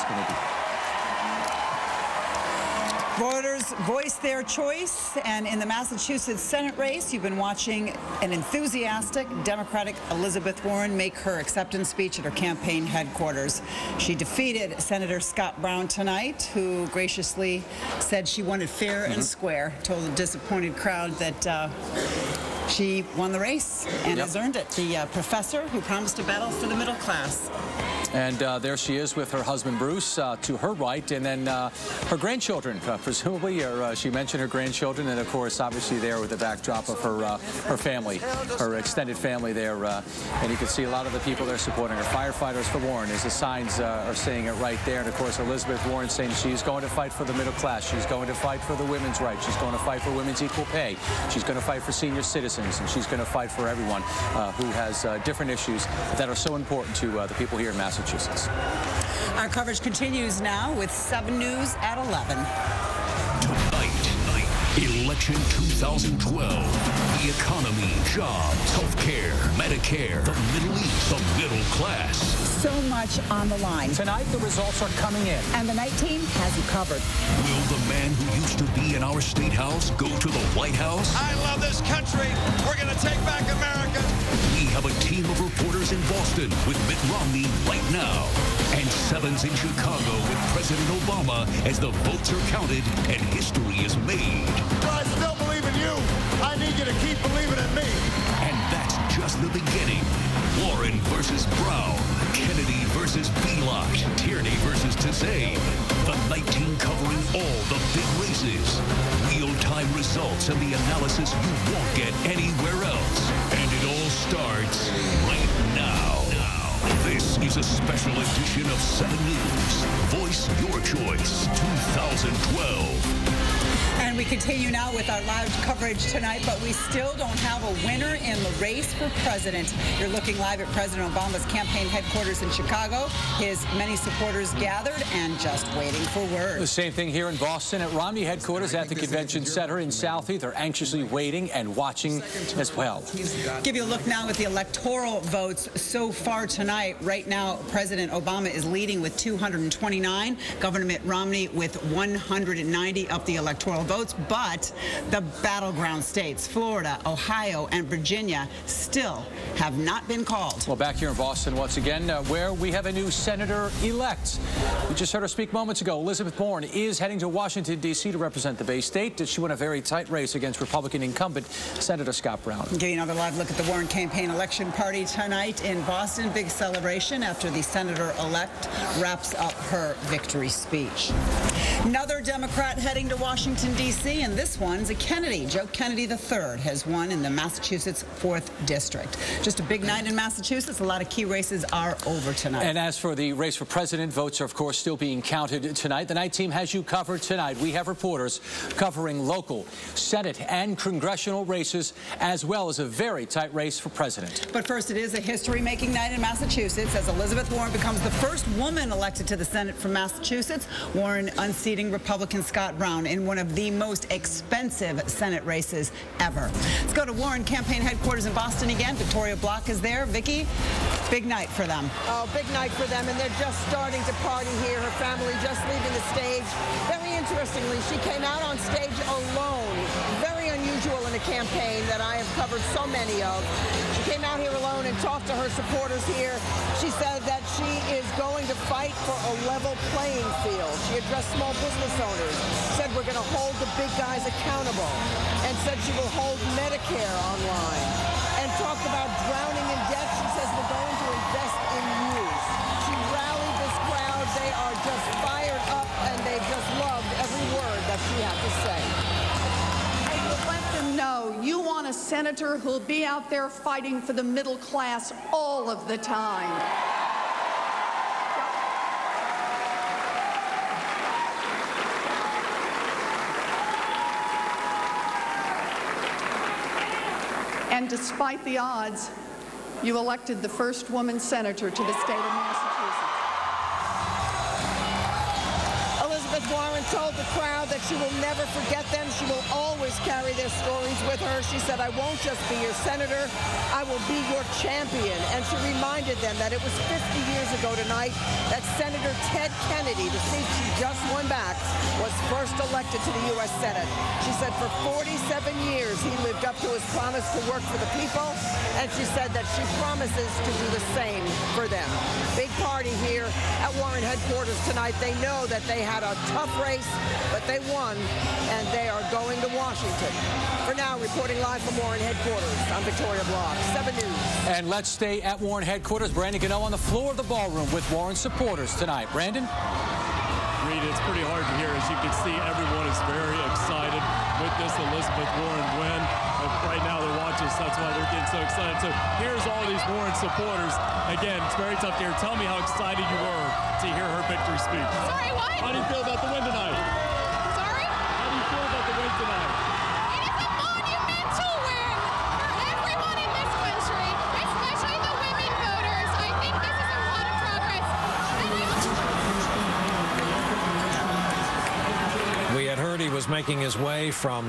going to be. Voters voiced their choice, and in the Massachusetts Senate race, you've been watching an enthusiastic Democratic Elizabeth Warren make her acceptance speech at her campaign headquarters. She defeated Senator Scott Brown tonight, who graciously said she wanted fair and square, told a disappointed crowd that she won the race and has earned it. The professor who promised to battle for the middle class. And there she is with her husband, Bruce, to her right. And then her grandchildren, presumably. She mentioned her grandchildren. And, of course, obviously there with the backdrop of her family, her extended family there. And you can see a lot of the people there supporting her. Firefighters for Warren, as the signs are saying it right there. And, of course, Elizabeth Warren saying she's going to fight for the middle class. She's going to fight for the women's rights. She's going to fight for women's equal pay. She's going to fight for senior citizens. And she's going to fight for everyone who has different issues that are so important to the people here in Massachusetts. Our coverage continues now with 7 News at 11. Tonight, election 2012. The economy, jobs, healthcare, Medicare, the Middle East, the middle class. So much on the line. Tonight, the results are coming in. And the night team has you covered. Will the man who used to be in our state house go to the White House? I love this country. We're going to take back America. We have a team of reporters in Boston with Mitt Romney right now. And 7's in Chicago with President Obama as the votes are counted and history is made. I still believe in you. I need you to keep believing in me. And that's just the beginning. Warren versus Brown. Kennedy versus Belot. Tierney versus Tizane. The night team covering all the big races. Real-time results and the analysis you won't get anywhere else. And it all starts right now. This is a special edition of 7 News. Voice your choice 2012. And we continue now with our live coverage tonight, but we still don't have a winner in the race for president. You're looking live at President Obama's campaign headquarters in Chicago. His many supporters gathered and just waiting for word. The same thing here in Boston at Romney headquarters at the Convention Center in Southie. They're anxiously waiting and watching as well. Give you a look now at the electoral votes so far tonight. Right now, President Obama is leading with 229. Governor Mitt Romney with 190 up the electoral votes, but the battleground states, Florida, Ohio, and Virginia, still have not been called. Well, back here in Boston once again, where we have a new senator-elect. We just heard her speak moments ago. Elizabeth Warren is heading to Washington, D.C. to represent the Bay State. She won a very tight race against Republican incumbent Senator Scott Brown. Give you another live look at the Warren campaign election party tonight in Boston. Big celebration after the senator-elect wraps up her victory speech. Another Democrat heading to Washington, D.C., and this one's a Kennedy. Joe Kennedy III has won in the Massachusetts 4th District. Just a big night in Massachusetts. A lot of key races are over tonight. And as for the race for president, votes are, of course, still being counted tonight. The night team has you covered tonight. We have reporters covering local, Senate, and congressional races, as well as a very tight race for president. But first, it is a history-making night in Massachusetts as Elizabeth Warren becomes the first woman elected to the Senate from Massachusetts. Warren unseating Republican Scott Brown in one of the most expensive Senate races ever. Let's go to Warren campaign headquarters in Boston again. Victoria Block is there. Vicki, big night for them. Oh, big night for them, and they're just starting to party here. Her family just leaving the stage. Very interestingly, she came out on stage alone. Very unusual in a campaign that I have covered so many of. She came out here alone and talked to her supporters here. She said that she is going to fight for a level playing field. She addressed small business owners, said we're going to hold the big guys accountable, and said she will hold Medicare online, and talked about drowning in debt. She says we're going to invest in youth. She rallied this crowd. They are just fired up, and they just loved every word that she had to say. Let them know you want a senator who'll be out there fighting for the middle class all of the time. And despite the odds, you elected the first woman senator to the state of Massachusetts. Elizabeth Warren told the crowd that she will never forget them. She will always carry their stories with her. She said, I won't just be your senator, I will be your champion. and she reminded them that it was 50 years ago tonight that Senator Ted Kennedy, the seat she just won back, was first elected to the U.S. Senate. She said for 47 years he lived up to his promise to work for the people, and she said that she promises to do the same for them. Big party here at Warren headquarters tonight. They know that they had a tough race, but they won, and they are going to Washington. For now, reporting live from Warren headquarters, I'm Victoria Block, 7 News. And let's stay at Warren headquarters. Brandon Gano on the floor of the ballroom with Warren supporters tonight. Brandon? Reed, it's pretty hard to hear. As you can see, everyone is very excited with this Elizabeth Warren win. Right now they're watching us, that's why they're getting so excited. So here's all these Warren supporters. Again, it's very tough to hear. Tell me how excited you were to hear her victory speech. Sorry, what? How do you feel about the win tonight? Sorry? How do you feel about the win tonight? It is a monumental win for everyone in this country, especially the women voters. I think this is a lot of progress. We had heard he was making his way from